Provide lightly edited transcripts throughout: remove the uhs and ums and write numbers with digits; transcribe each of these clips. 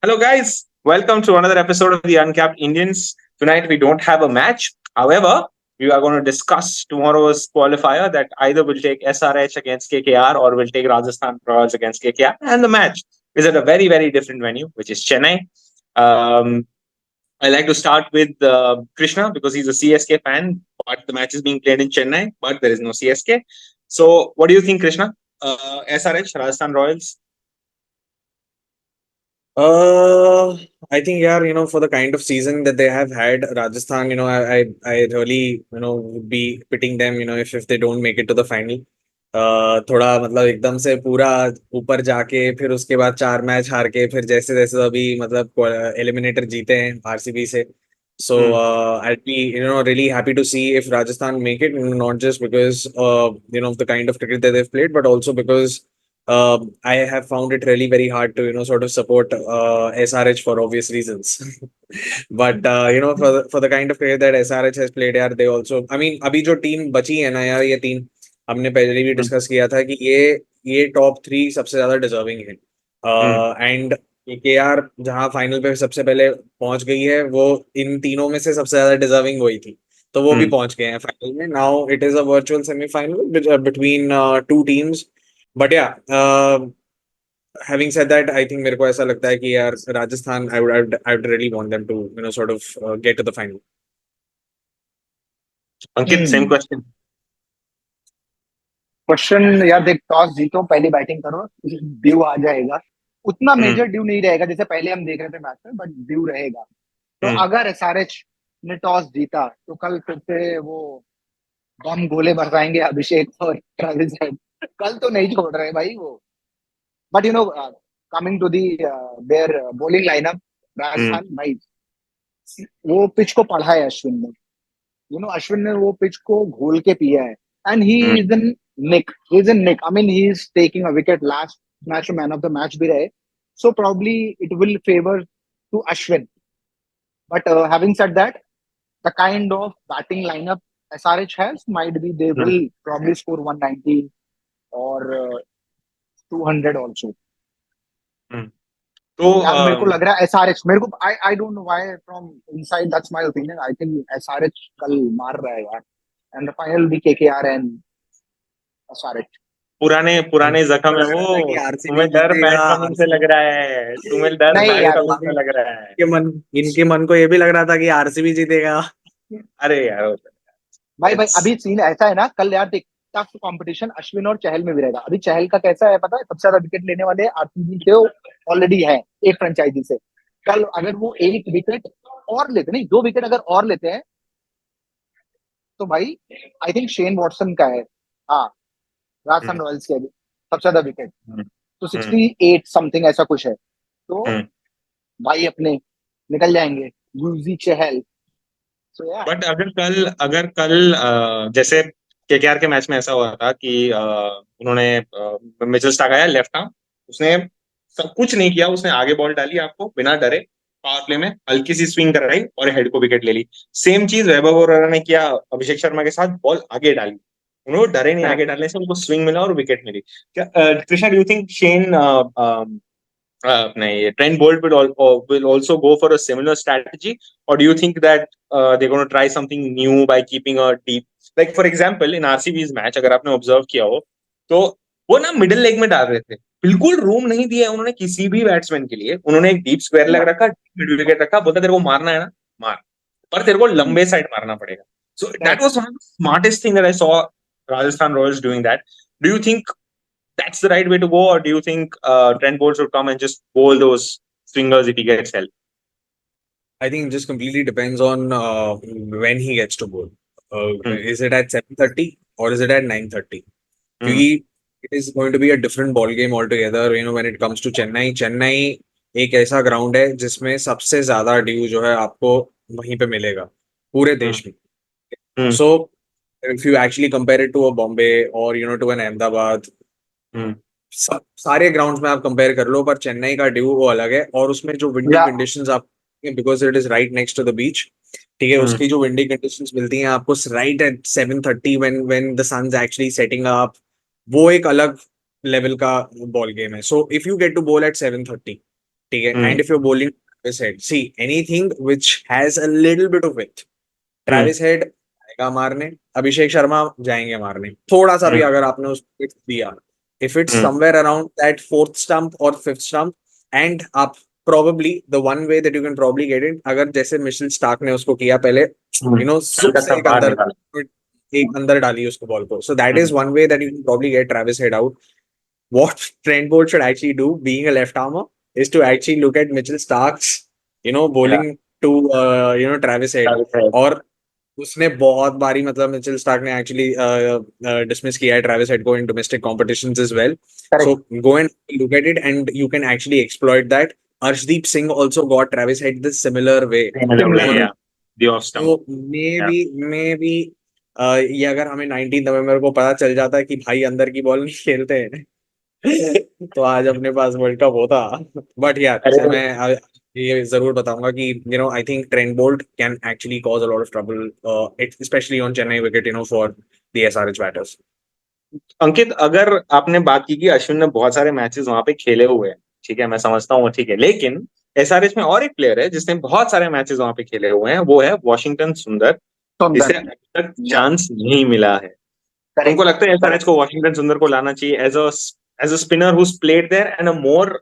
Hello, guys. Welcome to another episode of the Uncapped Indians. Tonight, we don't have a match. However, we are going to discuss tomorrow's qualifier that either will take SRH against KKR or will take Rajasthan Royals against KKR. And the match is at a very, very different venue, which is Chennai. Um, I like to start with Krishna because he's a CSK fan, but the match is being played in Chennai, but there is no CSK. So, what do you think, Krishna? SRH, Rajasthan Royals? Uh, I think yeah, for the kind of season that they have had, Rajasthan, I really, would be pitting them, if they don't make it to the final. थोड़ा मतलब एकदम से पूरा ऊपर जाके फिर उसके बाद 4 मैच हार के फिर जैसे जैसे अभी मतलब एलिमिनेटर जीते हैं आरसीबी से. So Hmm. I'd be really happy to see if Rajasthan make it, not just because of the kind of cricket that they've played, but also because I have found it really very hard to sort of support SRH for obvious reasons. But for the kind of cricket that SRH has played, यार they also, I mean, अभी जो team बची है ना यार, ये तीन हमने पहले भी Hmm. डिस्कस किया था कि ये टॉप 3 सबसे ज्यादा डिजर्विंग है. Hmm. एंड केकेआर जहां फाइनल पे सबसे पहले पहुंच गई है, वो इन तीनों में से सबसे ज्यादा डिजर्विंग वही थी, तो वो भी Hmm. पहुंच गए हैं फाइनल में. Now it is a virtual semifinal between 2 teams. But yeah, having said that, I think मेरे को ऐसा लगता है कि यार Rajasthan, I would really want them to sort of get to the final. Ankit, same question question. यार देख, toss जीतो, पहली बैटिंग करो, ड्यू आ जाएगा. उतना Hmm. मेजर ड्यू नहीं रहेगा जैसे पहले हम देख रहे थे मैच में, बट ड्यू रहेगा. तो Hmm. अगर एसआरएच ने टॉस जीता तो कल फिर से वो बम गोले बरसाएंगे अभिषेक और ट्रेविस हेड. कल तो नहीं छोड़ रहे भाई वो. But coming to the their bowling lineup, Hmm. Rajasthan भाई वो पिच को पढ़ा है अश्विन ने. अश्विन ने वो पिच को घोल के पिया है. And he Hmm. Is in nick he is in nick I mean he is taking a wicket. Last match में मैन ऑफ द मैच भी रहे. So probably it will favour to Ashwin. But having said that, the kind of batting lineup SRH has might be they Hmm. will probably score 190 or 200 also. Hmm. तो यार मेरे को लग रहा है SRH, मेरे को I don't know why, from inside that's my opinion. I think SRH कल मार रहा है यार. And the final be KKR and SRH. पुराने पुराने मुझे जख्म है लग रहा था कि वो. आरसीबी तुम्हें डर जीतेगा. पैट कमिंस से लग रहा है, तुम्हें डर नहीं पैट यार, तो कमिंस अभी से लग रहा है. इनके मन को ये भी लग रहा था कि आरसीबी जीतेगा. अरे यार, भाई भाई इट्स. अभी सीन ऐसा है ना, कल यार देख, टफ कंपटीशन अश्विन और चहल में भी रहेगा. अभी चहल का कैसा है पता है, सबसे ज्यादा विकेट लेने वाले आरसीबी के ऑलरेडी है एक फ्रेंचाइजी से. कल अगर वो एक विकेट और लेते, नहीं 2 विकेट अगर और लेते हैं, तो भाई आई थिंक शेन वॉटसन का है, हाँ, राजस्थान रॉयल्स के अभी सबसे ज्यादा विकेट. तो 68 समथिंग ऐसा कुछ है. तो भाई अपने निकल जाएंगे, यूजी चहल. सो यार बट अगर कल जैसे केकेआर के मैच में ऐसा हुआ था कि उन्होंने मिचेल स्टार्क आया लेफ्ट आर्म. उसने सब कुछ नहीं किया, उसने आगे बॉल डाली आपको बिना डरे, पावर प्ले में हल्की सी स्विंग कराई और हेड को विकेट ले ली. सेम चीज वैभव वोरा ने किया अभिषेक शर्मा के साथ, बॉल आगे डाली, उन्होंने डरे नहीं, आगे डालने से उनको स्विंग मिला और विकेट मिली. क्या Krishna, do you think Shane Trent Bolt will also go for a similar strategy, or do you think that they're going to try something new by keeping a deep, like for example in RCB's match, अगर आपने observe किया हो तो वो ना middle leg में डाल रहे थे, बिल्कुल रूम नहीं दिया उन्होंने किसी भी बैट्समैन के लिए. उन्होंने एक डीप स्क्वायर लेग रखा, मिड विकेट रखा, बोलता तेरे को मारना है ना मार, पर तेरे को लंबे साइड मारना पड़ेगा. So that was one of the smartest thing that I saw Rajasthan Royals doing that. Do you think that's the right way to go, or do you think Trent Bolt should come and just bowl those swingers if he gets help? I think it just completely depends on when he gets to bowl. Hmm. Is it at 7:30 or is it at 9:30? Hmm. क्योंकि it is going to be a different ball game altogether. When it comes to Chennai एक ऐसा ground है जिसमें सबसे ज्यादा due जो है आपको वहीं पे मिलेगा पूरे Hmm. देश में. Hmm. So if you actually compare it to a Bombay or to an Ahmedabad, Hmm. सारे ग्राउंड्स में आप कंपेयर कर लो, पर चेन्नई का ड्यू वो अलग है. और उसमें जो विंडी या कंडीशंस आप, because it is right next to the beach, ठीक है, Hmm. उसकी जो विंडी कंडीशंस मिलती हैं आपको right at 7:30 when the sun's actually setting up, वो एक अलग लेवल का बॉल गेम है. So if you get to bowl at 7:30, ठीक है, and if you're bowling Travis Head, see anything which has a little bit of width, Travis Head आएगा मारने, अभिषेक शर्मा जाएंगे मारने, थोड़ा सा भी अगर आपने उसको width दिया, if it's somewhere around that fourth stump or fifth stump, and आप probably the one way that you can probably get it, अगर जैसे मिशेल स्टार्क ने उसको किया पहले, you know, सुप से एक अंदर डाली उसको बॉल को, so that is one way that you can probably get Travis Head out. What Trent Bolt should actually do, being a left armer, is to actually look at Mitchell Stark's, you know, bowling to you know, Travis Head. और उसने बहुत बारी मतलब Mitchell Starc ने actually dismiss किया है Travis Head को in domestic competitions as well, so go and look at it and you can actually exploit that. Arshdeep Singh also got Travis Head the similar way. So maybe ये अगर हमें 19 नवंबर को पता चल जाता है कि भाई अंदर की बॉल नहीं खेलते हैं तो आज अपने पास वर्ल्ड कप होता. बट यार मैं ये जरूर बताऊंगा कि you know I think Trent Boult can actually cause a lot of trouble, especially on Chennai wicket, you know, for the SRH batters. Ankit, अगर आपने बात की कि अश्विन ने बहुत सारे मैचेस वहां पे खेले हुए हैं, ठीक है, मैं समझता हूँ, ठीक है, लेकिन एसआरएच में और एक प्लेयर है जिसने बहुत सारे मैचेस वहां पे खेले हुए हैं, वो है वॉशिंगटन सुंदर, जिसे अब तक चांस नहीं मिला है. उनको लगता है एसआरएच को वॉशिंगटन सुंदर को लाना चाहिए as a spinner who's played there and a more,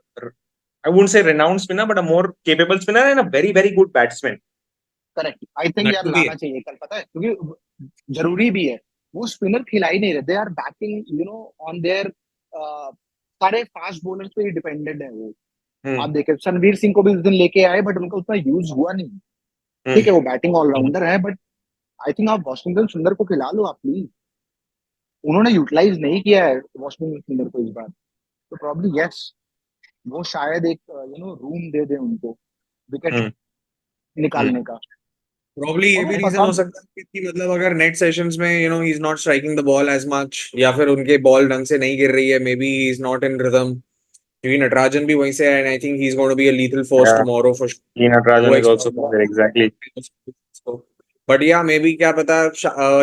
I wouldn't say renowned spinner, but a more capable spinner and a very, very good batsman. Correct. I think यार लाना चाहिए कल, पता है, क्योंकि जरूरी भी है. वो स्पिनर खिला ही नहीं रहे. They are batting, you know, on there सारे फास्ट बॉलर्स पे ही डिपेंडेंट है वो. आप देखें रणवीर सिंह को भी उस दिन लेके आए, बट उनका उतना यूज हुआ नहीं. ठीक है, वो बैटिंग ऑलराउंडर है, बट आई थिंक आप वॉशिंगटन सुंदर को खिला लो आप प्लीज. उन्होंने यूटिलाइज नहीं किया है वॉशिंगटन सुंदर को इस बार, तो प्रॉब्ली यस वो शायद एक यू नो रूम दे दे उनको विकेट निकालने का. Probably ये भी रीजन हो सकता है कि मतलब अगर नेट सेशंस में you know he is not striking the ball as much, या फिर उनके बॉल ढंग से नहीं गिर रही है, maybe he is not in rhythm, क्योंकि नटराजन भी वहीं से है and I think he is going to be a lethal force tomorrow for sure. Natarajan is also there, exactly. But yeah may be क्या पता,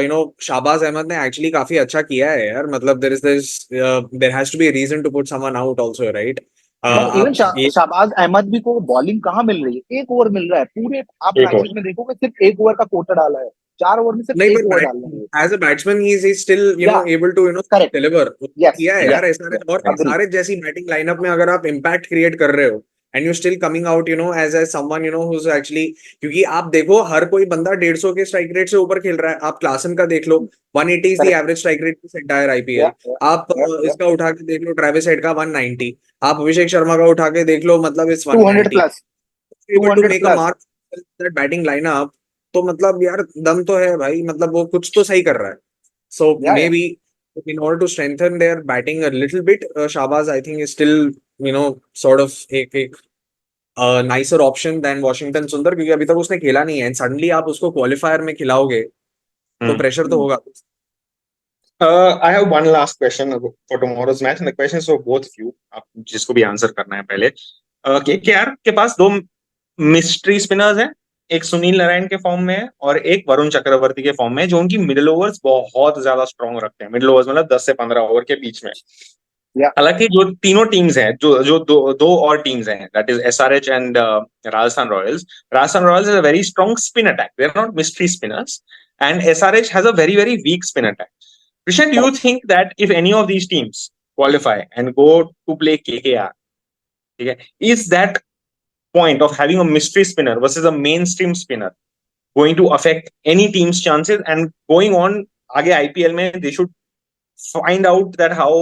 यू नो, शाहबाज अहमद ने actually काफी अच्छा किया है यार. मतलब there has to be a reason to put someone out also, right? Even Shahbaz Ahmed भी को बॉलिंग कहाँ मिल रही है, एक ओवर मिल रहा है पूरे. आप मैचेस में देखोगे सिर्फ एक ओवर का कोटा डाला है, 4 ओवर में सिर्फ एक ओवर डाला है. As a batsman he is still you know able to you know deliver किया है यार. एसआरएच जैसी बैटिंग लाइनअप में अगर आप इम्पैक्ट क्रिएट कर रहे हो and you still coming out, you know, as someone, you know, who's actually, क्योंकि आप देखो हर कोई बंदा 150 के स्ट्राइक रेट से ऊपर खेल रहा है. आप क्लासन का देख लो, 180 is the average strike rate this entire IPL. आप इसका उठा के देख लो, ट्रेविस हेड का 190. आप अभिषेक शर्मा का उठा के देख लो, मतलब it's 190 plus, able to make a mark that batting lineup. तो मतलब यार दम तो है भाई, मतलब वो कुछ तो सही कर रहा है. So maybe in order to strengthen their batting a little bit, Shahbaz I think is still, you know, sort of एक nicer option than Washington Sundar, क्योंकि अभी तक उसने खेला नहीं है एंड सडनली आप उसको क्वालिफायर में खिलाओगे तो प्रेशर तो होगा. I have one last question for tomorrow's match, and the question is for both of you. आप जिसको भी आंसर करना है पहले. केकेआर के पास 2 मिस्ट्री स्पिनर्स हैं, एक सुनील नारायण के फॉर्म में है और एक वरुण चक्रवर्ती के फॉर्म में, जो उनकी मिडिल ओवर्स बहुत ज्यादा स्ट्रॉन्ग रखते हैं. मिडिल ओवर्स मतलब 10 से 15 ओवर के बीच में. हालांकि जो तीनों टीम्स हैं, जो दो और टीम्स हैं, that is SRH and Rajasthan Royals. Rajasthan Royals has a very strong spin attack. They are not mystery spinners, and SRH has a very very weak spin attack. Krishan, do you think that if any of these teams qualify and go to play KKR, okay, is that point of having a mystery spinner versus a mainstream spinner going to affect any team's chances? And going on, आगे IPL में they should find out that how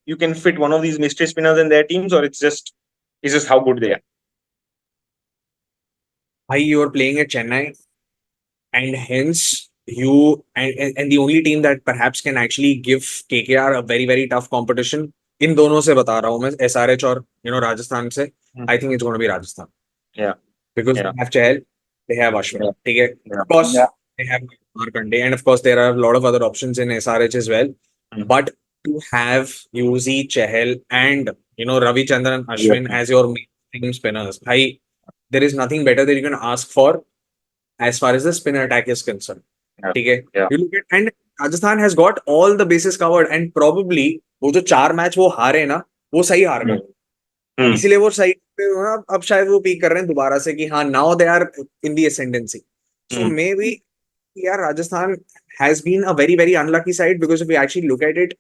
you can fit one of these mystery spinners in their teams, or it's just how good they are. Bhai, you are playing at Chennai, and hence you and the only team that perhaps can actually give KKR a very very tough competition, इन दोनों से बता रहा हूँ मैं, SRH और you know Rajasthan से, I think it's going to be Rajasthan. Yeah, because they have Chahal, they have Ashwin, ठीक है, of course they have Markande, and of course there are a lot of other options in SRH as well. But to have Yuzi, Chahal and you know Ravichandran, Ashwin as your main spinners, bhai, there is nothing better that you can ask for as far as the spinner attack is concerned. ठीक है, you look at, and Rajasthan has got all the bases covered, and probably वो जो 4 match वो हारे ना, वो सही हार गए. इसीलिए वो सही पे अब शायद वो पीक कर रहे हैं दोबारा से कि हाँ now they are in the ascendancy. So maybe यार Rajasthan has been a very very unlucky side because if you actually look at it,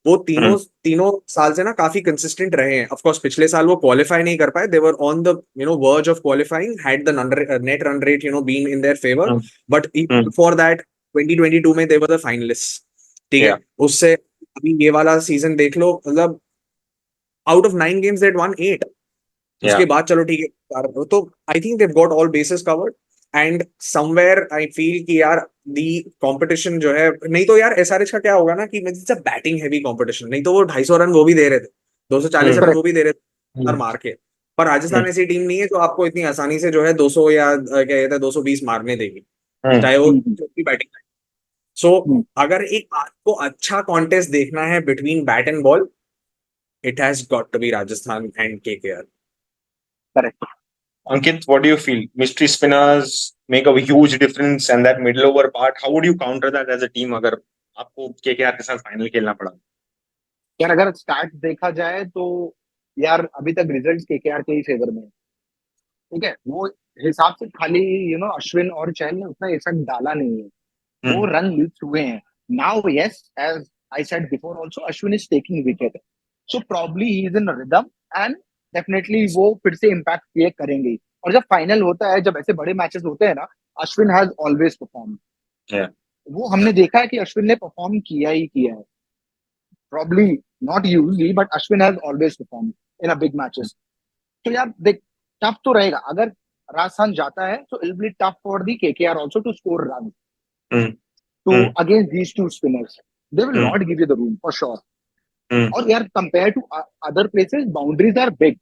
वो तीनों तीनों साल से ना काफी कंसिस्टेंट रहे हैं. ऑफ कोर्स पिछले साल वो क्वालिफाई नहीं कर पाए, they were on the verge of qualifying, had the net run rate been in their favour, but for that 2022 में दे वर द फाइनलिस्ट. ठीक है, उससे अभी ये वाला सीजन देख लो, मतलब out of 9 games they one 8. उसके बाद चलो ठीक है, तो I think Dev got all basis covered. And somewhere I feel कि यार दी कंपटीशन जो है, नहीं तो यार एसआरएच का क्या होगा ना कि it's a batting heavy competition. नहीं तो वो 250 रन वो भी दे रहे थे, 240 रन वो भी दे रहे थे और मार के. पर राजस्थान ऐसी टीम नहीं है जो आपको इतनी आसानी से 200 या क्या कहते हैं 220 मारने देगी, चाहे वो बैटिंग. सो अगर एक आपको अच्छा कॉन्टेस्ट देखना है between bat and ball, it has got to be Rajasthan and KKR. Correct. Ankit, what do you feel? Mystery spinners make a huge difference, and that middle over part, how would you counter that as a team अगर आपको KKR के साथ final खेलना पड़ा? यार अगर start देखा जाए तो यार अभी तक रिजल्ट केकेआर के ही फेवर में है. ठीक है, वो हिसाब से खाली अश्विन और चहल ने उतना इफेक्ट डाला नहीं है. वो रन लीड हुए हैं. Now yes, as I said before also, Ashwin is taking wicket, so probably he is in rhythm and definitely वो फिर से इम्पैक्ट क्रिएट करेंगे. और जब फाइनल होता है, जब ऐसे बड़े मैचेस होते हैं ना, अश्विन हैज ऑलवेज परफॉर्म. वो हमने देखा है कि अश्विन ने परफॉर्म किया ही किया है. Probably not usually, but Ashwin has always perform in a big matches. तो यार देख, टफ तो रहेगा. अगर राजस्थान जाता है तो it will be tough for the KKR also to score run to against these two spinners. They will not give you the room for sure. और यार compared to other places, boundaries are big.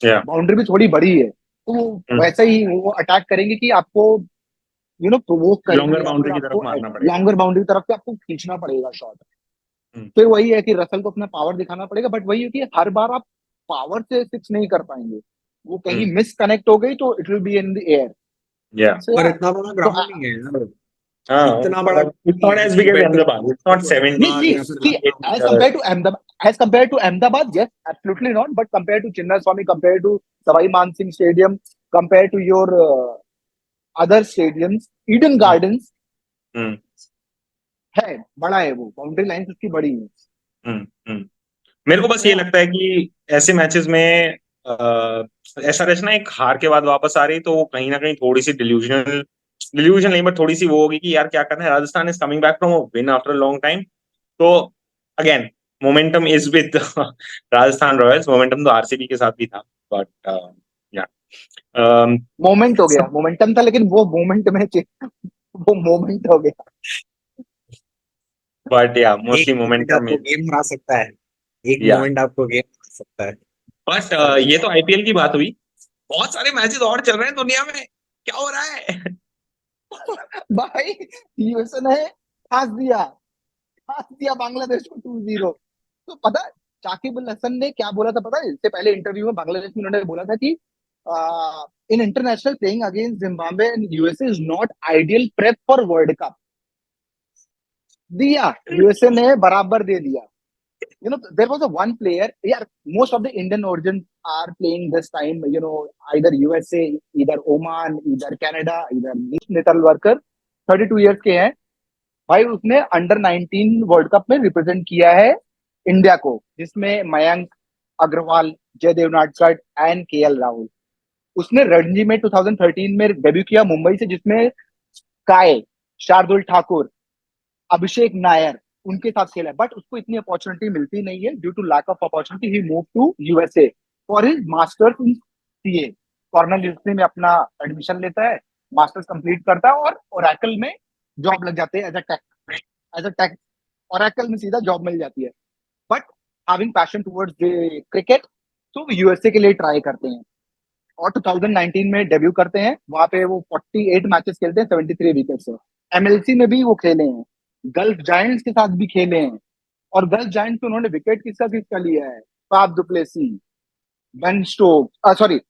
Boundary भी थोड़ी बड़ी है, तो वो वैसा ही वो अटैक करेंगे कि आपको प्रोवोक करेंगे, लॉन्गर बाउंड्री की तरफ मारना पड़ेगा, लॉन्गर बाउंड्री तरफ से आपको खींचना पड़ेगा शॉट. फिर वही है कि रसल को अपना पावर दिखाना पड़ेगा, बट वही है कि हर बार आप पावर से सिक्स नहीं कर पाएंगे. वो कहीं मिस कनेक्ट हो गई तो it will be in the air. पर इतना बड़ा ग्राउंड नहीं है यार. इतना बड़ा, it's not as big as Ahmedabad. It's not 70. As compared to Ahmedabad, yes, absolutely not. But compared to Chinnaswamy, compared to Savai Man Singh Stadium, compared to your other stadiums, Eden Gardens, है बड़ा है. वो boundary line उसकी बड़ी है. मेरे को बस ये लगता है कि ऐसे मैचेस में एसआरएच ना एक हार के बाद वापस आ रही, तो वो कहीं ना कहीं थोड़ी सी डिल्यूजन नहीं, बट थोड़ी सी वो होगी कि यार क्या करना है. Rajasthan is coming back from a win after a long time. तो again momentum is with Rajasthan Royals. Momentum तो आरसीबी के साथ भी था, बट या मोमेंट हो गया. मोमेंटम था, लेकिन वो मोमेंट में वो मोमेंट हो गया. बट या मोस्टली मोमेंटम में गेम हरा सकता है. एक मोमेंट आपको गेम हरा सकता है. बट ये तो आईपीएल की बात हुई. बहुत सारे मैचेस और चल रहे हैं दुनिया में. क्या हो रहा है भाई? यूएसए ने फांस दिया बांग्लादेश को 2-0. तो पता है शाकिब अल हसन ने क्या बोला था? पता है, इससे पहले इंटरव्यू में बांग्लादेश में उन्होंने बोला था कि in international playing against Zimbabwe and USA is not ideal prep for world cup. दिया, यूएसए ने बराबर दे दिया. there was a one player. Yeah, most of the Indian origins are playing this time. Either USA, either Oman, either Canada, either Nital Worker. 32 years के हैं भाई. उसने under 19 world cup में represent किया है इंडिया को, जिसमें मयंक अग्रवाल, जयदेव नाटकट एंड केएल राहुल. उसने रणजी में 2013 में डेब्यू किया मुंबई से, जिसमें काय, शार्दुल ठाकुर, अभिषेक नायर उनके साथ खेला. बट उसको इतनी अपॉर्चुनिटी मिलती नहीं है. Due to lack of opportunity he move to USA for his masters in CA. Cornell University में अपना एडमिशन लेता है, मास्टर्स कंप्लीट करता है और ओरेकल में जॉब लग जाते हैं एज अ टेक. ओरेकल में सीधा जॉब मिल जाती है. But having passion towards the cricket, तो यूएसए के लिए ट्राई करते हैं और 2019 में डेब्यू करते हैं. वहां पे वो 48 मैचेस खेलते हैं, 73 विकेट से. एमएलसी में भी वो खेले हैं, गल्फ जायंट्स के साथ भी खेले हैं. और गल्फ जायंट्स में उन्होंने विकेट किसका लिया है? Faf du Plessis, Ben Stokes, sorry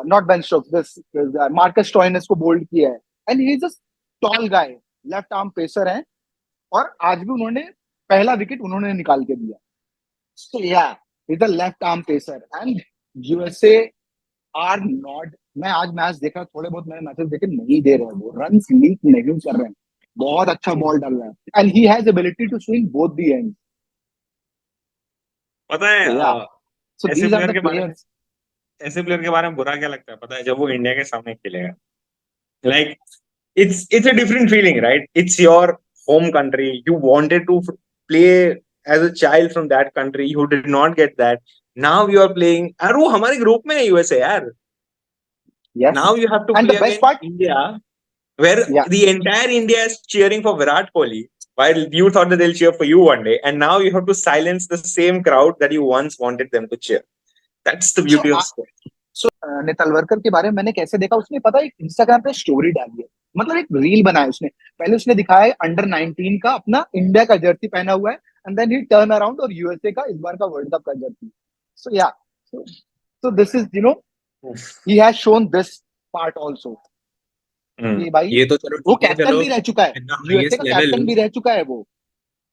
not Ben Stokes, this Marcus Stoinis को बोल्ड किया है. And he is a tall guy, left arm pacer है. और आज भी उन्होंने पहला विकेट उन्होंने निकाल के दिया. So yeah, is the left arm pacer and USA are not, मैं आज मैच देखा, थोड़े बहुत मैंने मैचेस देखे, नहीं दे रहे हैं वो रन, लीक नहीं कर रहे हैं, बहुत अच्छा बॉल डाल रहा है and he has ability to swing both the end. पता है सो या, सो ऐसे दीज आर प्लेयर द के बारे में प्लेयर्स। ऐसे प्लेयर के बारे में बुरा क्या लगता है पता है, जब वो इंडिया के सामने खेलेगा, like it's a different feeling, right? It's your home country. You wanted to play as a child from that country. You did not get that. Now you are playing. यार वो हमारे ग्रुप में है USA यार. Yes Now you have to and play the best against part, India, where या the entire India is cheering for Virat Kohli, while you thought that they'll cheer for you one day, and now you have to silence the same crowd that you once wanted them to cheer. That's the so beauty of sport. सो नेतलवरकर के बारे में मैंने कैसे देखा, उसने पता है Instagram पे स्टोरी डाली है, मतलब एक रील बनाया उसने। पहले उसने दिखाया है अंडर 19 का अपना इंडिया का जर्सी पहना हुआ है, and then he turn around और यूएसए का इस बार का वर्ल्ड कप का jersey. So yeah, so this is he has shown this part also कि भाई ये तो चलो वो ठीक है, कैप्टन चलो भी रह चुका है, एट द यूएसए हाईएस्ट का लेवल। कैप्टन भी रह चुका है वो,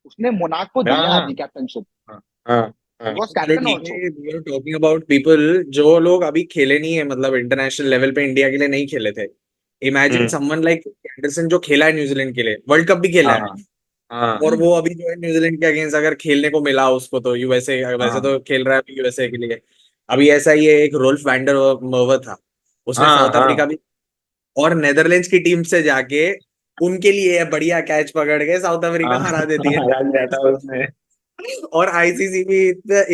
उसने मोनाको दिया है हाँ अभी कैप्टनशिप, हाँ हाँ ही हाँ. वाज चलो कैप्टन ठीक आल्सो। है, we are talking about people जो लोग अभी खेले नहीं है, मतलब इंटरनेशनल लेवल पे इंडिया के लिए नहीं खेले थे। इमेजिन हम्म, समवन लाइक एंडरसन जो खेला है न्यूजीलैंड के लिए, वर्ल्ड कप भी खेला है, हाँ हाँ और वो अभी जो है न्यूजीलैंड के अगेंस्ट अगर खेलने को मिला उसको, तो यूएसए वैसे हाँ तो खेल रहा है यूएसए के लिए। अभी ऐसा ही है, एक रोल्फ वैंडर मर्वर था, उसने हाँ साउथ हाँ. अफ्रीका भी और नेदरलैंड्स की टीम से जाके उनके लिए बढ़िया कैच पकड़ के साउथ अफ्रीका हाँ. हरा देती है। हरा दिया था उसने. और आईसीसी भी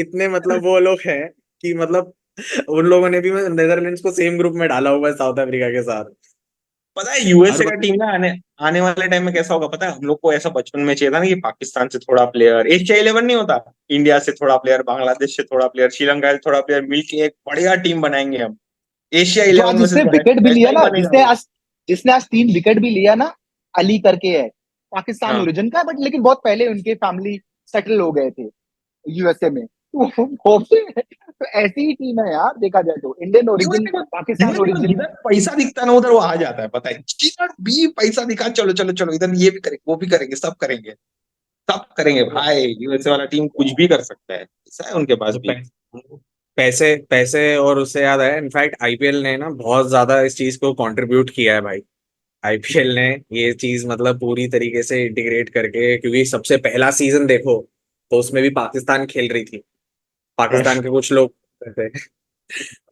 इतने मतलब वो लोग हैं कि मतलब उन लोगों ने भी नेदरलैंड्स को सेम ग्रुप में डाला हुआ है साउथ अफ्रीका के साथ। पता है हर यूएसए का बंदा टीम ना आने आने वाले टाइम में कैसा होगा पता है, हम लोग को ऐसा बचपन में चाहिए था ना कि पाकिस्तान से थोड़ा प्लेयर, एशिया 11 नहीं होता, इंडिया से थोड़ा प्लेयर, बांग्लादेश से थोड़ा प्लेयर, श्रीलंका से थोड़ा प्लेयर, मिलके एक बढ़िया टीम बनाएंगे हम, एशिया जो 11 आज में से जिसने विकेट भी वैसा लिया ही ना, बनेगा वो. जिसने आज 3 विकेट भी लिया ना, अली करके है, पाकिस्तान हाँ. ओरिजिन का, बट लेकिन बहुत पहले उनके फैमिली सेटल हो गए थे यूएसए में। तो ऐसी ही टीम है यार, देखा जाए तो इंडियन ओरिजिन, यूएसए को पाकिस्तान यूएसए को ओरिजिन। जिधर पैसा दिखता है ना उधर वो आ जाता है, पता है, जिधर भी पैसा दिखा, चलो चलो चलो इधर ये भी करेंगे, वो भी करेंगे, सब करेंगे, सब करेंगे भाई. यूएसए वाला टीम कुछ भी कर सकता है, ऐसा है उनके पास तो भी. पैसे पैसे, और उससे याद आया, इनफैक्ट आईपीएल ने ना बहुत ज्यादा इस चीज को कंट्रीब्यूट किया है भाई। आईपीएल ने ये चीज मतलब पूरी तरीके से इंटीग्रेट करके, क्योंकि सबसे पहला सीजन देखो तो उसमें भी पाकिस्तान खेल रही थी, पाकिस्तान के कुछ लोग थे।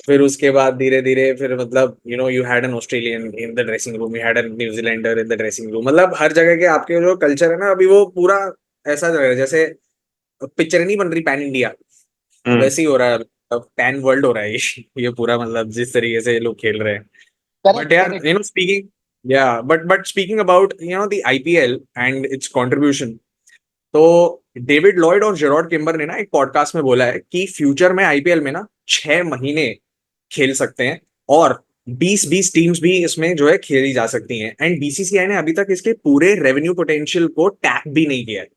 फिर उसके बाद धीरे धीरे फिर मतलब you had an Australian in the dressing room, you had an New Zealander in the dressing room, मतलब हर जगह के आपके जो कल्चर है ना अभी वो पूरा ऐसा लग रहा है जैसे पिक्चर नहीं बन रही पैन इंडिया, हम्म. वैसे ही हो रहा है। अब पैन वर्ल्ड हो रहा है ये पूरा, मतलब जिस तरीके से ये लोग खेल रहे हैं। करेक्ट बट यार करेक्ट। स्पीकिंग, या but speaking about the IPL and it's contribution, तो डेविड लॉयड और जेरॉड किम्बर ने ना एक पॉडकास्ट में बोला है कि फ्यूचर में आईपीएल में ना 6 महीने खेल सकते हैं, और 20-20 टीम्स भी इसमें जो है खेली जा सकती हैं, एंड बीसीसीआई ने अभी तक इसके पूरे रेवेन्यू पोटेंशियल को टैप भी नहीं किया है।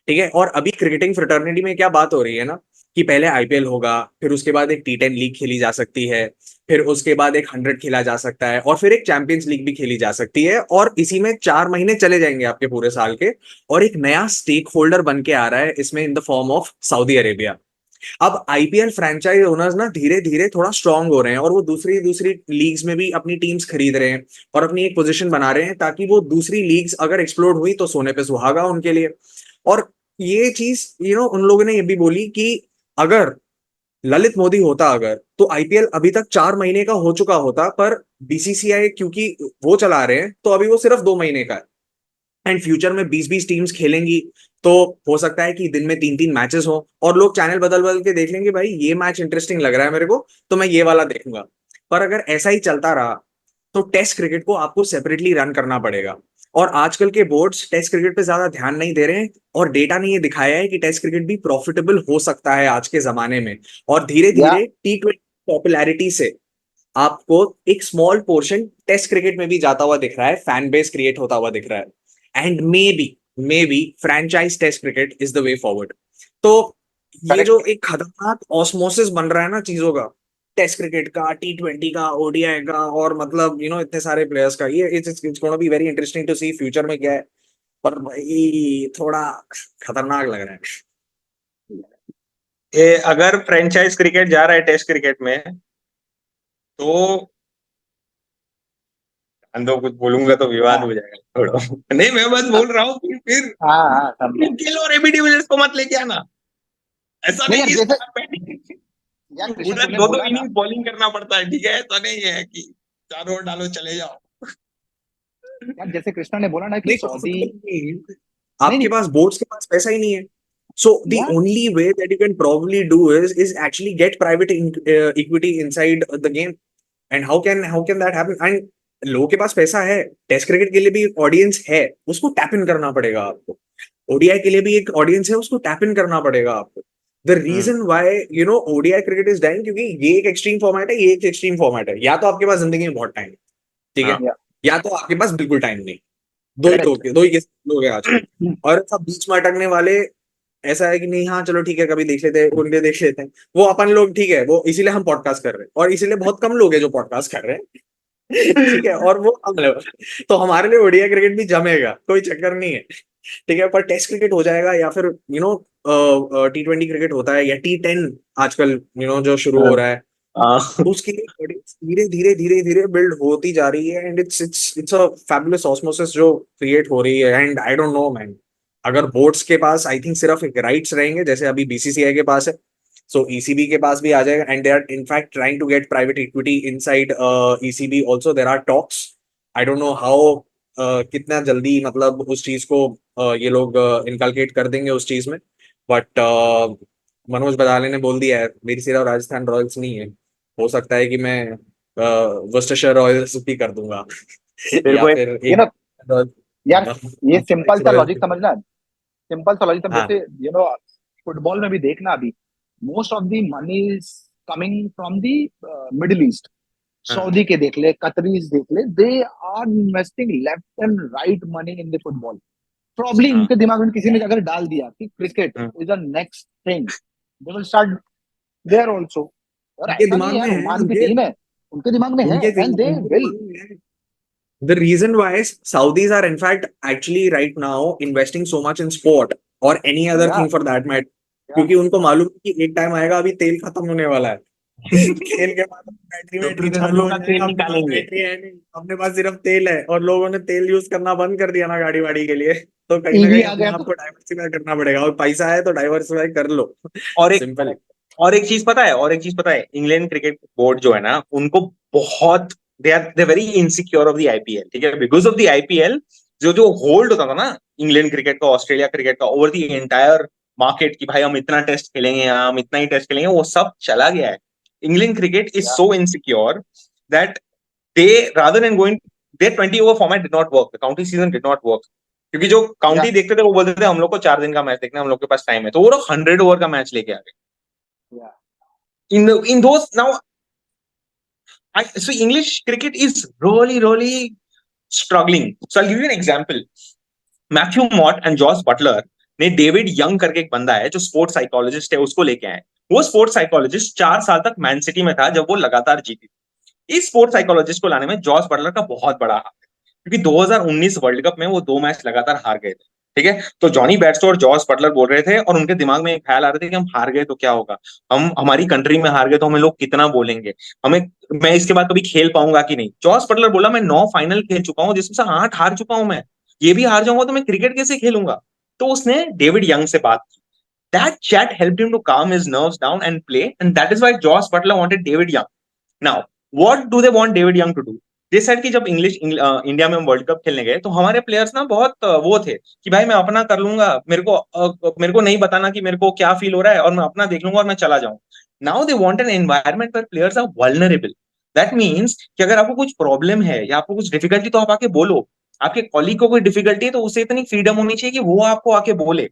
ठीक है, और अभी क्रिकेटिंग फ्रेटर्निटी में क्या बात हो रही है ना, कि पहले आईपीएल होगा, फिर उसके बाद एक टी10 लीग खेली जा सकती है, फिर उसके बाद एक 100 खेला जा सकता है, और फिर एक चैंपियंस लीग भी खेली जा सकती है, और इसी में 4 महीने चले जाएंगे आपके पूरे साल के। और एक नया स्टेक होल्डर बन के आ रहा है इसमें in the form of Saudi Arabia. अब आईपीएल फ्रेंचाइज ओनर्स ना धीरे धीरे थोड़ा स्ट्रांग हो रहे हैं, और वो दूसरी दूसरी लीग्स में भी अपनी टीम्स खरीद रहे हैं और अपनी एक पोजीशन बना रहे हैं, ताकि वो दूसरी लीग्स अगर एक्सप्लोड हुई तो सोने पे सुहागा उनके लिए। और ये चीज उन लोगों ने ये भी बोली कि अगर ललित मोदी होता अगर, तो आईपीएल अभी तक 4 महीने का हो चुका होता, पर बीसीसीआई क्योंकि वो चला रहे हैं तो अभी वो सिर्फ 2 महीने का है। एंड फ्यूचर में 20-20 टीम्स खेलेंगी, तो हो सकता है कि दिन में 3-3 मैचेस हो, और लोग चैनल बदल बदल के देख लेंगे, भाई ये मैच इंटरेस्टिंग लग रहा है मेरे को, तो मैं ये वाला देखूंगा। पर अगर ऐसा ही चलता रहा तो टेस्ट क्रिकेट को आपको सेपरेटली रन करना पड़ेगा, और आजकल के बोर्ड्स टेस्ट क्रिकेट पे ज्यादा ध्यान नहीं दे रहे हैं, और डेटा ने ये दिखाया है कि टेस्ट क्रिकेट भी प्रॉफिटेबल हो सकता है आज के जमाने में। और धीरे या धीरे टी20 पॉपुलैरिटी से आपको एक स्मॉल पोर्शन टेस्ट क्रिकेट में भी जाता हुआ दिख रहा है, फैन बेस क्रिएट होता हुआ दिख रहा है, and maybe franchise test cricket is the way forward. तो ये जो करेक्ट। एक खतरनाक ऑस्मोसिस बन रहा है ना चीजों का, टेस्ट क्रिकेट का, टी20 का, ओडीआई का, और मतलब इतने सारे प्लेयर्स का, ये it's gonna be very interesting to see future में क्या है। पर भाई थोड़ा खतरनाक लग रहा है। अगर फ्रेंचाइज क्रिकेट जा रहा है टेस्ट क्रिकेट में, तो अंदो कुछ बोलूंगा तो विवाद हाँ हो जाएगा थोड़ा। नहीं, मैं बस बोल रहा हूँ कि फिर हाँ हाँ, समझा। गिल और एबी डिविलियर्स को मत लेके आना। ऐसा नहीं नहीं यार, कि जैसे स्टार बैटिंग यार कृष्ण उधर तूने दो दो बोला ना, इनिंग बॉलिंग करना पड़ता है, ठीक है, ऐसा नहीं है कि 4 ओवर डालो चले जाओ। यार जैसे कृष्णा ने बोला ना कि नहीं, सऊदी, पॉसिबल नहीं। नहीं आपके नहीं, पास बोर्ड्स के पास पैसा ही नहीं है। So the यार only way that you can probably do is actually get private equity inside the game. And how can that happen? And लोगों के पास पैसा है, टेस्ट क्रिकेट के लिए भी एक ऑडियंस है, उसको टैप इन करना पड़ेगा आपको। ओडीआई के लिए भी एक ऑडियंस है, उसको टैप इन करना पड़ेगा आपको। The reason why ODI cricket is dying, क्योंकि ये एक एक्सट्रीम फॉर्मेट है, ये एक एक्सट्रीम फॉर्मेट है। या तो आपके पास जिंदगी में बहुत टाइम है, ठीक है, हाँ। या या तो आपके पास बिल्कुल टाइम नहीं। दो ही करेक्ट। लोग दो ही लोग हैं आजकल। और सब बीच में अटकने वाले, ऐसा है कि नहीं, हाँ चलो ठीक है, कभी देख लेते हैं, उनके देख लेते हैं, वो अपन लोग, ठीक है, वो इसीलिए हम पॉडकास्ट कर रहे हैं, और इसीलिए बहुत कम लोग हैं जो पॉडकास्ट कर रहे हैं। ठीक है, और वो हम लोग, तो हमारे लिए ओडीआई क्रिकेट भी जमेगा, कोई चक्कर नहीं है, ठीक है। पर टेस्ट क्रिकेट हो जाएगा, या फिर T20 क्रिकेट होता है, या T10 आजकल जो शुरू हो रहा है, तो उसके लिए audience धीरे धीरे धीरे धीरे बिल्ड होती जा रही है। And it's a fabulous osmosis जो क्रिएट हो रही है। And I don't no man, अगर बोर्ड्स के पास आई थिंक सिर्फ एक राइट्स रहेंगे, जैसे अभी बीसीसीआई के पास है, सो ईसीबी के पास भी आ जाएगा। And they are in fact trying to get private equity inside ECB also, there are talks. I don't know how कितना जल्दी मतलब उस चीज को ये लोग इनकलकेट कर देंगे उस चीज में। बट मनोज बदाले ने बोल दिया है, मेरी सिर्फ राजस्थान रॉयल्स नहीं है, हो सकता है कि मैं वर्सेस्टायर रॉयल्स भी कर दूंगा। मेरे या को एक फिर यू एक नो यार, ये सिंपल सा रॉयल्स लॉजिक समझना, सिंपल सा लॉजिक हाँ। जैसे फुटबॉल में भी देखना, अभी most of the money is coming from the Middle East. हाँ सऊदी के देख ले, कतरीज देख ले, they are investing left and right money in the football. Probably हाँ उनके दिमाग में किसी ने अगर डाल दिया कि क्रिकेट हाँ। Is the next thing, they will start there also. और उनके ऐसा नहीं है दिमाग में यार, है, ओमान की टीम है, उनके दिमाग में है, एंड दे उनके विल। दिमाग में है। The reason why Saudis are in fact actually right now investing so much in sport or any other या thing for that matter, या क्योंकि उनको मालूम है कि एक टाइम आएगा, अभी तेल खत्म होने वाला है। खेल के बाद बैटरी तो बैटरी फिर हम चालू लोग हो का जाएगा, तेल अपने पास निकालेंगे। बैटरी है नहीं, अपने पास सिर्फ तेल है, और लोगों ने तेल यूज करना बंद कर दिया ना गाड़ी वाड़ी के लिए, तो कहीं ना ईवी कहीं आ अपने गया आप तो। को डाइवर्सिफाई करना पड़ेगा, और पैसा है तो डाइवर्सिफाई कर लो। और एक सिंपल। और एक चीज पता है, इंग्लैंड क्रिकेट बोर्ड जो है ना, उनको बहुत, they very insecure of the IPL, ठीक है, बिकॉज ऑफ द आईपीएल। जो जो होल्ड होता था ना इंग्लैंड क्रिकेट का, ऑस्ट्रेलिया क्रिकेट का, ओवर द एंटायर मार्केट, की भाई हम इतना टेस्ट खेलेंगे, हम इतना ही टेस्ट खेलेंगे, वो सब चला गया है। England cricket is yeah so insecure that they, rather than going, there 20 over format did not work, the county season did not work. क्योंकि जो या काउंटी देखते थे वो बोलते थे हम लोग को 4 दिन का मैच देखना है, हम लोग के पास टाइम है, तो वो लोग 100 ओवर का मैच लेके आ गए। या In those now, so English cricket is really struggling. So I'll give you an example. Matthew Mott and Jos Buttler ने डेविड यंग करके एक बंदा है जो स्पोर्ट्स साइकोलॉजिस्ट है, उसको लेके आए। वो स्पोर्ट्स साइकोलॉजिस्ट 4 साल तक मैन सिटी में था जब वो लगातार जीती थी। इस स्पोर्ट्स साइकोलॉजिस्ट को लाने में जॉस बटलर का बहुत बड़ा हाथ है, क्योंकि 2019 वर्ल्ड कप में वो 2 मैच लगातार हार गए थे। ठीक है, तो जॉनी बैट्सो और जॉस बटलर बोल रहे थे, और उनके दिमाग में एक ख्याल आ रहे थे कि हम हार गए तो क्या होगा, हम हमारी कंट्री में हार गए तो हमें लोग कितना बोलेंगे, हमें, मैं इसके बाद कभी खेल पाऊंगा कि नहीं। जॉस बटलर बोला मैं 9 फाइनल खेल चुका हूं जिसमें से 8 हार चुका हूं, मैं ये भी हार जाऊंगा तो मैं क्रिकेट कैसे खेलूंगा। तो उसने डेविड यंग से बात की। That chat helped him to calm his nerves down and play, and that is why Josh Butler wanted David Young. Now, what do they want David Young to do? They said कि जब India में world cup खेलने गए तो हमारे players ना बहुत वो थे कि भाई मैं अपना कर लूंगा, मेरे को नहीं बताना कि मेरे को क्या फील हो रहा है, और मैं अपना देख लूंगा और मैं चला जाऊं। Now they want an environment where players are vulnerable. That means कि अगर आपको कुछ प्रॉब्लम है या आपको कुछ डिफिकल्टी, तो आप आके बोलो। आपके कॉलीग को कोई डिफिकल्टी है तो उसे इतनी फ्रीडम होनी चाहिए कि वो आपको आके बोले।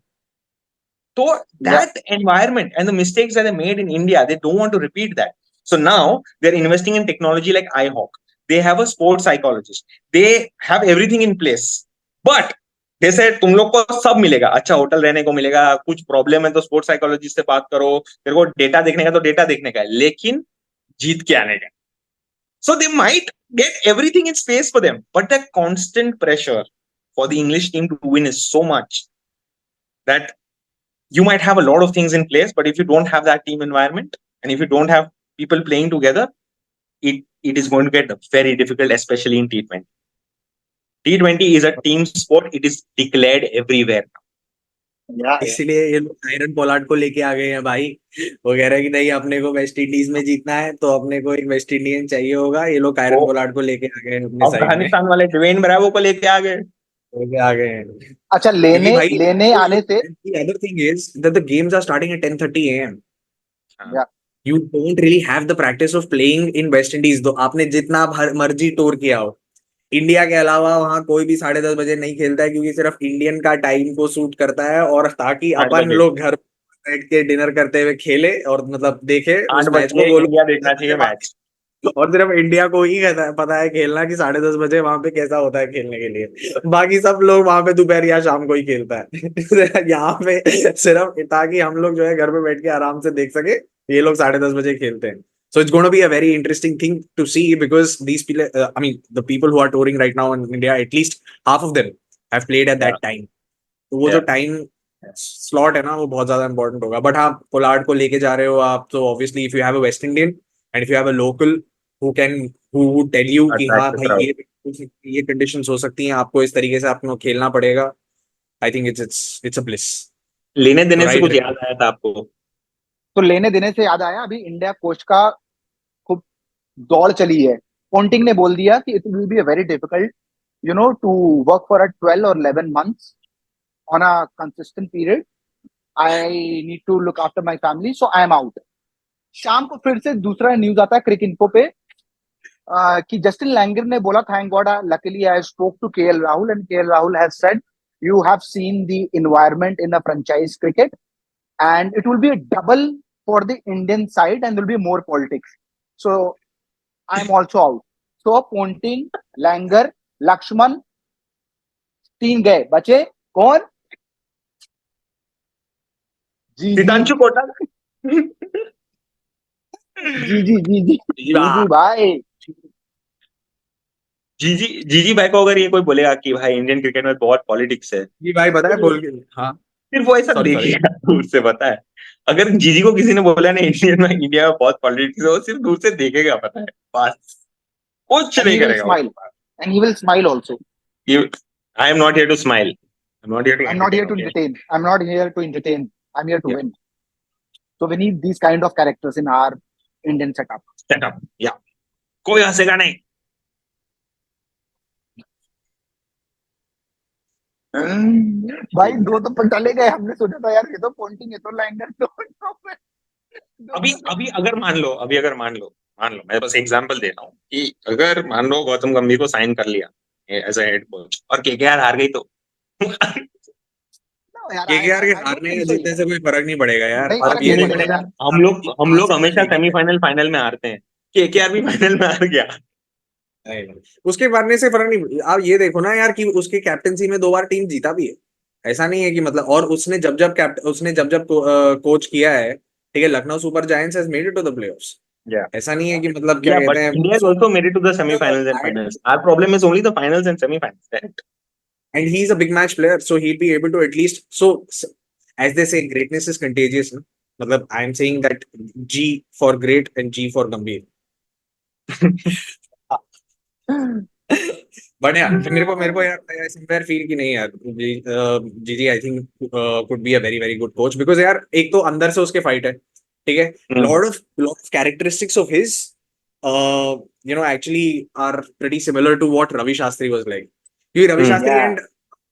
So या that environment and the mistakes that they made in India, they don't want to repeat that. So now they're investing in technology like iHawk. They have a sports psychologist. They have everything in place. But they said तुम लोग को सब मिलेगा, अच्छा hotel रहने को मिलेगा, कुछ प्रॉब्लम है तो स्पोर्ट्स साइकोलॉजिस्ट से बात करो, तेरे को डेटा देखने का तो डेटा देखने का है, लेकिन जीत के आने का। So they might get everything in space for them, but the constant pressure for the English team to win is so much that you might have a lot of things in place, but if you don't have that team environment and if you don't have people playing together, it is going to get very difficult, especially in T20. T20 is a team sport. It is declared everywhere. इसीलिए ये लोग iron Pollard को लेके आ गए हैं भाई। वो कह रहे हैं कि नहीं, अपने को वेस्ट इंडीज में जीतना है तो अपने को एक वेस्ट इंडियन चाहिए होगा। ये लोग आयरन वो पोलार्ड को लेके आ गए हैं अपने साइड में, अफगानिस्तान वाले ड्वेन ब्रावो को लेके आ गए। लेके आ गए हैं। अच्छा, क्योंकि लेने भाई लेने आने से the other thing is that the games are starting at 10:30 a.m. Yeah. You don't really have the practice of playing in West Indies। तो आपने जितना मर्जी टूर किया हो, इंडिया के अलावा वहां कोई भी 10:30 बजे नहीं खेलता है, क्योंकि सिर्फ इंडियन का टाइम को सूट करता है, और ताकि 8 अपन बजे लोग घर बैठ के डिनर करते हुए खेले और मतलब देखे 8 उस मैच बजे को। वो इंडिया देखना चाहिए मैच। और सिर्फ इंडिया को ही पता है खेलना कि 10:30 बजे वहां पे कैसा होता है खेलने के लिए। बाकी सब लोग वहां पे दोपहर या शाम को ही खेलता है। यहाँ पे सिर्फ ताकि हम लोग जो है घर पे बैठ के आराम से देख सके, ये लोग 10:30 बजे खेलते हैं। So it's going to be a very interesting thing to see, because these people, I mean, the people who are touring right now in India, at least half of them have played at that time. तो वो जो time slot है ना, वो बहुत ज्यादा important होगा। But हाँ, पोलार्ड को लेके जा रहे हो आप, तो obviously if you have a West Indian and if you have a local who would tell you कि हाँ भाई ये कंडीशंस हो सकती हैं, आपको इस तरीके से आपको खेलना पड़ेगा, I think it's a bliss. लेने देने से कुछ याद आया था आपको? तो लेने देने से याद आया, अभी इंडिया कोच का खूब दौड़ चली है। पोंटिंग ने बोल दिया कि it will be a very difficult to work for 12 or 11 months on a consistent period. I need to look after my family, so I am out. शाम को फिर से दूसरा न्यूज आता है क्रिक इन्फो पे कि जस्टिन लैंगर ने बोला, thank God luckily I spoke to KL Rahul and KL Rahul has said you have seen the environment in the franchise cricket and it will be a double for the Indian side and there will be more politics. So I am also out. So Ponting, Langer, Lakshman, 3 गए, बचे कौन? हितांशु कोटा। जी भाई। जीजी भाई को अगर ये कोई बोलेगा कि भाई इंडियन क्रिकेट में बहुत पॉलिटिक्स है, जी भाई बताया बोल के, हाँ सिर्फ वो ऐसा देखेगा दूर से, पता है। अगर जीजी को किसी ने बोला ना इंडिया में बहुत पॉलिटिक्स है, वो सिर्फ दूर से देखेगा, पता है, बस कुछ नहीं करेगा। And he will smile also. I am not here to smile. I'm not here to entertain. I'm not here to entertain. I'm here to win. So we need these kind of characters in our Indian setup. Yeah. कोई हंसेगा नहीं। भाई 2 तो पटले गए, हमने सोचा था यार ये तो पोंटिंग है तो लैंगर तो अभी अगर मान लो मैं बस एग्जांपल दे रहा हूँ कि अगर मान लो गौतम गंभीर को साइन कर लिया एज अ हेड कोच और केकेआर हार गई, तो केकेआर के हारने या जीतने से कोई फर्क नहीं पड़ेगा यार। हम लोग हमेशा सेमीफाइनल फाइनल में हारते हैं, केकेआर भी फाइनल में हार गया। उसके मारने से फर्क नहीं। आप ये देखो ना यार कि उसके कैप्टनसी में 2 बार टीम जीता भी है, ऐसा नहीं है कि मतलब, और उसने जब जब कोच किया है, ठीक है, Lucknow Super Giants has made it to the playoffs. ऐसा नहीं है कि मतलब क्या कहते हैं, India has also made it to the semifinals and finals. Our problem is only the finals and semifinals, right? And he's a big match player, so he'll be able to at least, so as they say, greatness is contagious, no? मतलब I am saying that G for great and G for Gambhir. But yeah, मेरे को यार somewhere feel कि नहीं यार, जी I think could be a very very good coach, because यार एक तो अंदर से उसके fight है, ठीक है, lot of characteristics of his actually are pretty similar to what Ravi Shastri was like. Ravi Shastri and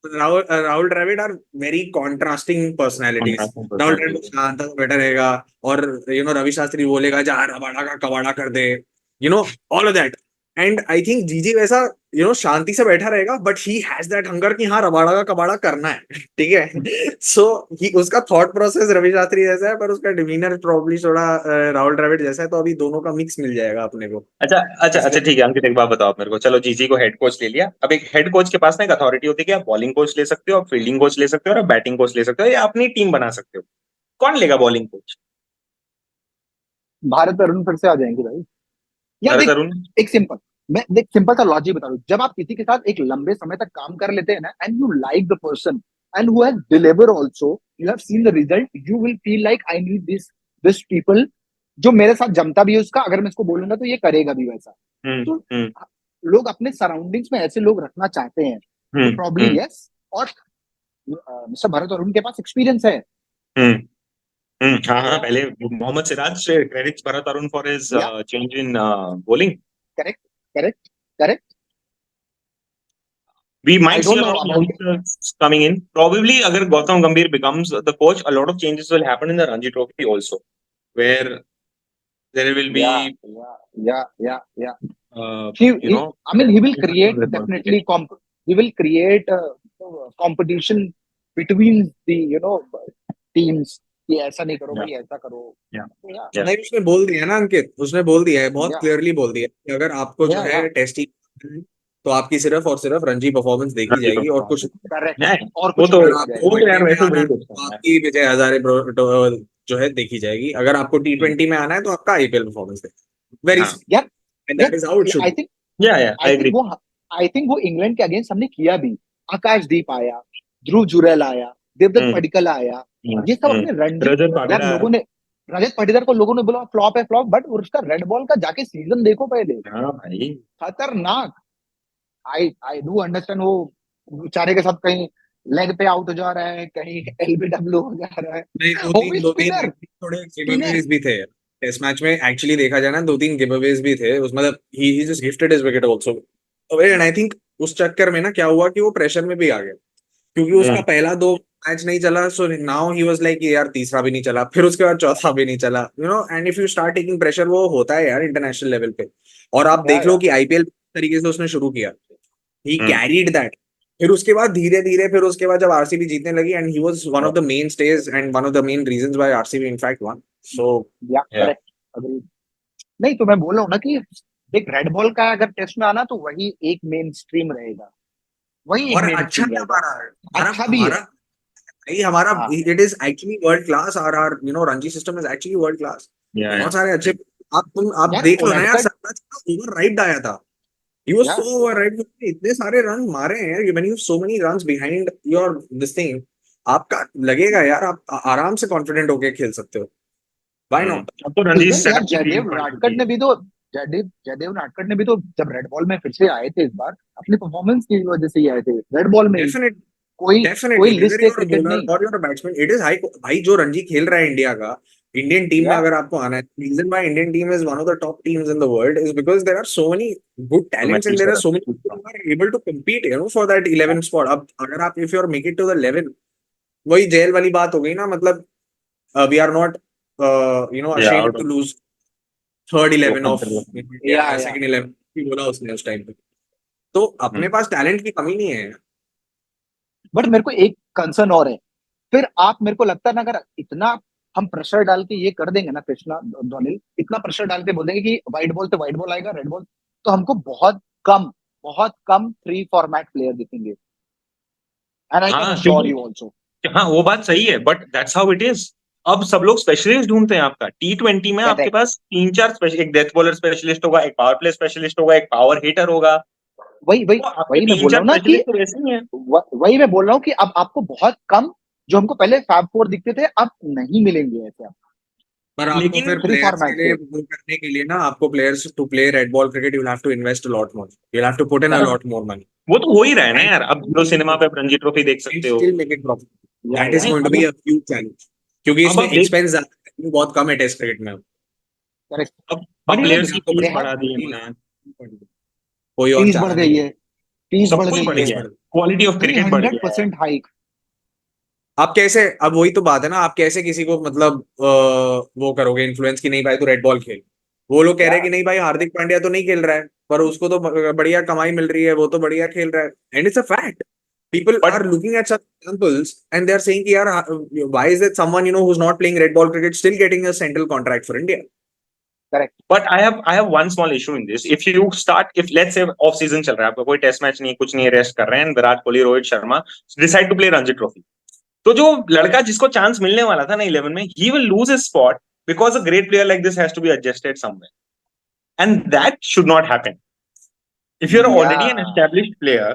Rahul Dravid are very contrasting personalities. Rahul Dravid शांत बैठा रहेगा और रवि शास्त्री बोलेगा जा रबाड़ा का कबाड़ा कर दे, all of that. And I think जीजी वैसा शांति से बैठा रहेगा, but he has that hunger कि हाँ रबाड़ा का कबाड़ा करना है, ठीक है। So उसका thought process रवि शास्त्री जैसा है, पर उसका डिमीनर probably थोड़ा राहुल द्रविड़ जैसा है, तो अभी दोनों का मिक्स मिल जाएगा अपने को। अच्छा ठीक है अंकित, एक बात बताओ मेरे को। चलो जीजी को हेड कोच ले लिया, अब एक हेड कोच के पास ना एक अथॉरिटी होती है कि आप बॉलिंग कोच ले सकते हो, आप फील्डिंग कोच ले सकते हो, और आप बैटिंग कोच ले सकते हो, या अपनी टीम बना सकते हो। कौन लेगा बॉलिंग कोच? भारत अरुण फिर से आ जाएंगे भाई। एक सिंपल सा लॉजिक बता दूं, जब आप किसी के साथ एक लंबे समय तक काम कर लेते हैं ना, and you like the person and who has deliver also you have seen the result, you will feel like I need this people जो मेरे साथ जमता भी है उसका, अगर मैं इसको बोलूंगा तो ये करेगा भी वैसा. तो लोग अपने सराउंडिंग्स में ऐसे लोग रखना चाहते हैं. तो प्रॉब्ली यस. और मिस्टर भरत अरुण के पास एक्सपीरियंस है. हाँ, पहले Mohammed Siraj credits Bharat Arun for his change in bowling. Correct. We I might see don't a know lot of about youngsters coming in. Probably, अगर Gautam Gambhir becomes the coach, a lot of changes will happen in the Ranji Trophy also, where there will be, yeah. you know, I mean, he will different create responsibilities. definitely he will create competition between the teams. कि ऐसा नहीं करो Yeah. भाई, ऐसा करो. Yeah. Yeah. Yeah. नहीं, उसने बोल दिया ना अंकित, उसने बोल दिया है, बहुत Yeah. क्लियरली बोल दिया है कि अगर आपको जो Yeah, है टेस्ट तो आपकी सिर्फ और सिर्फ रणजी परफॉर्मेंस देखी रणजी जाएगी और कुछ Correct. Yeah. और वो कुछ तो नहीं अगर देखा आपको वो जाएगा. तो यार वनडे में वैसे आना वही है तो देखता है. आपकी विजय हजारे जो है देखी जाएगी. अगर आपको T20 में आना है तो आपका आईपीएल परफॉर्मेंस देखी. वेरी हाँ. Yeah. And that is how it should I be. think Yeah, I agree. I think वो इंग्लैंड के अगेंस्ट हमने किया भी. आकाशदीप आया, ध्रुव जुरैल आया, देवदत्त पडिक्कल आया, ये सब अपने रणजी. रजत यार पाटीदार. लोगों ने रजत पाटीदार को लोगों ने बोला फ्लॉप है फ्लॉप, बट उसका रेड बॉल का जाके सीजन देखो पहले. हाँ भाई. खतरनाक. आई डू अंडरस्टैंड वो बेचारे के साथ कहीं लेग पे आउट हो जा रहा है, कहीं एलबीडब्ल्यू हो जा रहा है. नहीं, वो भी दो तीन स्पिनर. थोड़े गिवअवेज भी थे टेस्ट मैच में. एक्चुअली देखा जाए ना, 2-3 गिवअवेज भी थे उस, मतलब he just gifted his wicket also. And I think उस चक्कर में ना क्या हुआ कि वो प्रेशर में भी आ गया, क्योंकि उसका पहला 2 मैच नहीं चला. So now he was like यार तीसरा भी नहीं चला, फिर उसके बाद चौथा भी नहीं चला. And if you start taking pressure, वो होता है यार इंटरनेशनल लेवल पे. और आप देख लो कि आईपीएल तरीके से उसने शुरू किया, ही कैरीड दैट. फिर उसके बाद धीरे धीरे, फिर उसके बाद जब आरसीबी जीतने लगी, and he was one of the main stage and one of the main reasons why RCB in fact one. So correct. नहीं तो मैं बोल रहा हूँ ना कि एक रेड बॉल का अगर टेस्ट में आना तो वही एक मेन स्ट्रीम रहेगा. वही और एक मेन अच्छा स्ट्रीम है रहेगा. अच्छा भी है. हमारा it is actually world class. Our Ranji system is actually world class. बहुत सारे अच्छे आप देख लो ना यार. ओवरराइड आया था. He was so override. इतने सारे रन मारे हैं. When you have so many runs behind your this thing, आपका लगेगा यार आप आराम से कॉन्फिडेंट होके खेल सकते हो. Why not? अब तो रणजीत यार जयदेव नाटकट ने भी तो जब रेड बॉल में फिर से आए थे इस बार, अपनी परफॉर्मेंस की वजह से ही आए थे रेड बॉल में. कोई लिस्ट है क्रिकेट नहीं. और your batsman, it is high. भाई जो रणजी खेल रहा है इंडिया का, इंडियन टीम में अगर आपको आना है, reason why Indian team is one of the top teams in the world is because there are so many good talents and there are so many people who are able to compete for that 11th spot. अब अगर आप if you are make it to the 11, वही जेल वाली बात हो गई ना. मतलब we are not ashamed to lose third 11 of second 11 भी बोला उसने उस टाइम पे. तो अपने पास टैलेंट की कमी नहीं है. बट मेरे को एक कंसर्न और है. फिर आप, मेरे को लगता है ना, अगर इतना हम प्रेशर डाल के ये कर देंगे ना कृष्णा धोनी, इतना प्रेशर डाल के बोल देंगे कि व्हाइट बॉल तो व्हाइट बॉल आएगा, रेड बॉल, तो हमको बहुत कम 3 फॉर्मेट प्लेयर दिखेंगे. And I can assure you also. हाँ, वो बात सही है, but that's how it is. अब सब लोग स्पेशलिस्ट ढूंढते हैं. आपका T20 में आपके पास 3-4 एक डेथ बॉलर स्पेशलिस्ट होगा, एक पावर प्ले स्पेशलिस्ट होगा, एक पावर हिटर होगा. वही मैं बोल रहा हूँ ना कि वही मैं बोल रहा हूँ कि अब आपको बहुत कम, जो हमको पहले फैब 4 दिखते थे, अब नहीं मिलेंगे ऐसे. पर आपको फिर प्लेयर्स के लिए वो करने के लिए ना, आपको players to play red ball cricket, you will have to invest a lot more. You will have to put in a lot more money. वो तो हो ही रहा है ना यार. अब जो सिनेमा पे रणजी ट्रॉफी देख सकते हो, still make it profit. That is going to be a huge challenge, क्योंकि इसमें एक्सपेंस बहुत कम है टेस्ट क्रिकेट में. अब प्लेयर्स की फीस बढ़ा दी है, कोई और फीस बढ़ गई है. फीस बढ़ गई है. क्वालिटी ऑफ क्रिकेट बढ़ गई है. 100% हाइक. आप कैसे, अब वही तो बात है ना, आप कैसे किसी को मतलब वो करोगे इन्फ्लुएंस की, नहीं भाई तू रेड बॉल खेल. वो लोग कह रहे हैं कि नहीं भाई हार्दिक पांड्या तो नहीं खेल रहा है, पर उसको तो बढ़िया कमाई मिल रही है, वो तो बढ़िया खेल रहा है. And it's a fact. People are looking at such examples and they are saying, why is it someone who's not playing red ball cricket still getting a central contract for India? Correct. But I have one small issue in this. If you start, if let's say off season चल रहा है, आपका कोई test match नहीं, कुछ नहीं, rest कर रहे हैं, Virat Kohli, Rohit Sharma decide to play Ranji Trophy, तो जो लड़का जिसको चांस मिलने वाला था ना 11 में, he will lose his spot because a great player like this has to be adjusted somewhere, and that should not happen. If you're already an established player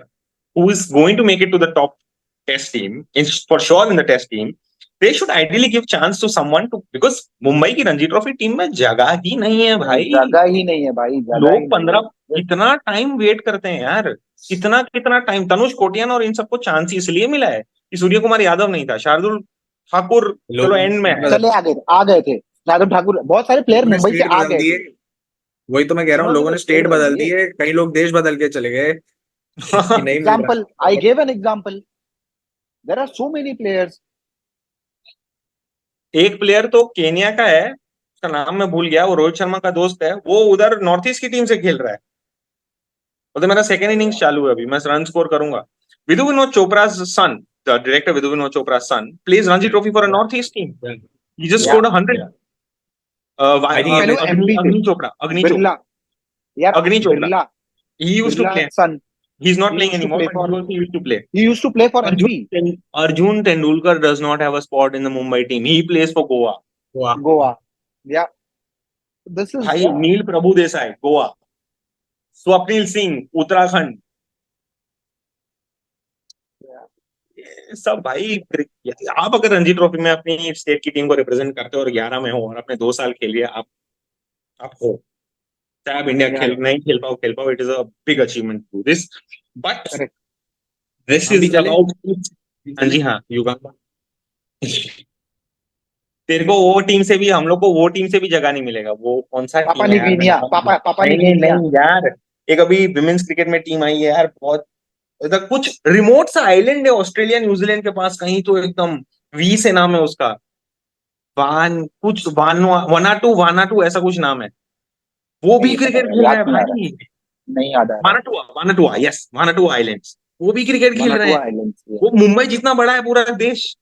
who is going to make it to the top test team, for sure in the test team, they should ideally give chance to someone to, because Mumbai की Ranji trophy team में जगह ही नहीं है भाई, जगह ही नहीं है भाई, जगह ही लोग नहीं 15 है। कितना टाइम वेट करते हैं यार, कितना कितना टाइम। तनुष कोटियान और इन सबको चांस इसलिए मिला है कि सूर्य कुमार यादव नहीं था, शार्दुल ठाकुर चलो एंड में है। चले आ गए थे शार्दुल ठाकुर, बहुत सारे प्लेयर मुंबई से आ गए थे। वही तो मैं कह रहा हूँ, लोगों ने स्टेट बदल दी है, कई लोग देश बदल के चले गए कि नहीं मिल रहा। Example, I gave an example, there are so many players. एक प्लेयर तो केनिया का है, उसका नाम मैं भूल गया, वो रोहित शर्मा का दोस्त है, वो उधर नॉर्थ ईस्ट की टीम से खेल रहा है। तो मेरा सेकंड इनिंग्स चालू है अभी, मैं रन स्कोर करूंगा। विदु Vinod चोपड़ा's son, the director Vidu Vinod Chopra's son, plays Ranji Trophy for a North East team. He just scored 100. Agni Chopra. Birla, यार Agni Chopra. Birla, He used to Birla play. son, He's not he playing used to anymore, play but for- he also used to play. he used to play for MP, Arjun Tendulkar does not have a spot in the Mumbai team. He plays for Goa. Goa. Yeah, this is भाई नील प्रभु देसाई गोवा, स्वप्निल सिंह उत्तराखंड, सब भाई। आप अगर Ranji trophy में अपनी state की team को represent करते हो और 11 में हो और अपने 2 साल खेलिए, आप हो, चाहे आप इंडिया नहीं खेल पाओ, it is a big achievement to this, but this is about. हाँ जी हाँ, युगांडा। तेरे को वो टीम से भी, हम लोग को वो टीम से भी जगह नहीं मिलेगा। वो कौन सा पापा टीम है यार? नहीं यार, एक अभी विमेंस क्रिकेट में टीम आई है यार, बहुत इधर कुछ रिमोट सा आइलैंड है ऑस्ट्रेलिया न्यूजीलैंड के पास कहीं, तो एकदम वी से नाम है उसका, वानाटू ऐसा कुछ नाम है। वो भी क्रिकेट खेल रहा है भाई। नहीं याद आ रहा। वानाटुआ, यस, वानाटुआ आइलैंड्स, वो भी क्रिकेट खेल रहे हैं। वो मुंबई जितना बड़ा है पूरा देश,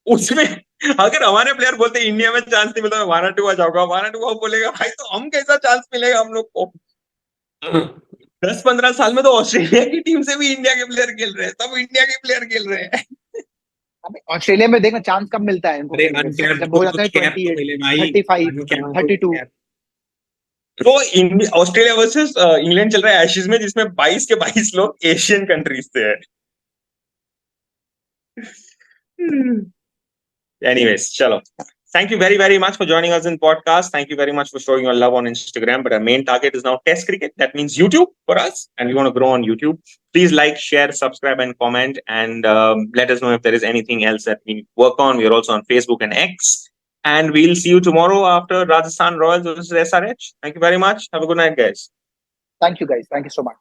उसमें अगर हमारे प्लेयर बोलते इंडिया में चांस नहीं मिलता, मैं वानाटुआ जाऊंगा, वानाटुआ बोलेगा भाई तो हम कैसा चांस मिलेगा हम लोग को? 10-15 साल में तो ऑस्ट्रेलिया की टीम से भी इंडिया के प्लेयर खेल रहे हैं, तब इंडिया के प्लेयर खेल रहे हैं। ऑस्ट्रेलिया में देखना चांस कब मिलता है इनको, जब हो जाता है 28, 35, 32। तो ऑस्ट्रेलिया वर्सेस इंग्लैंड चल रहा है एशेज में, जिसमें 22 के 22 लोग एशियन कंट्रीज से है। Anyways, chalo. Thank you very, very much for joining us in podcast. Thank you very much for showing your love on Instagram. But our main target is now Test cricket. That means YouTube for us, and we want to grow on YouTube. Please like, share, subscribe, and comment, and let us know if there is anything else that we work on. We are also on Facebook and X, and we'll see you tomorrow after Rajasthan Royals versus SRH. Thank you very much. Have a good night, guys. Thank you, guys. Thank you so much.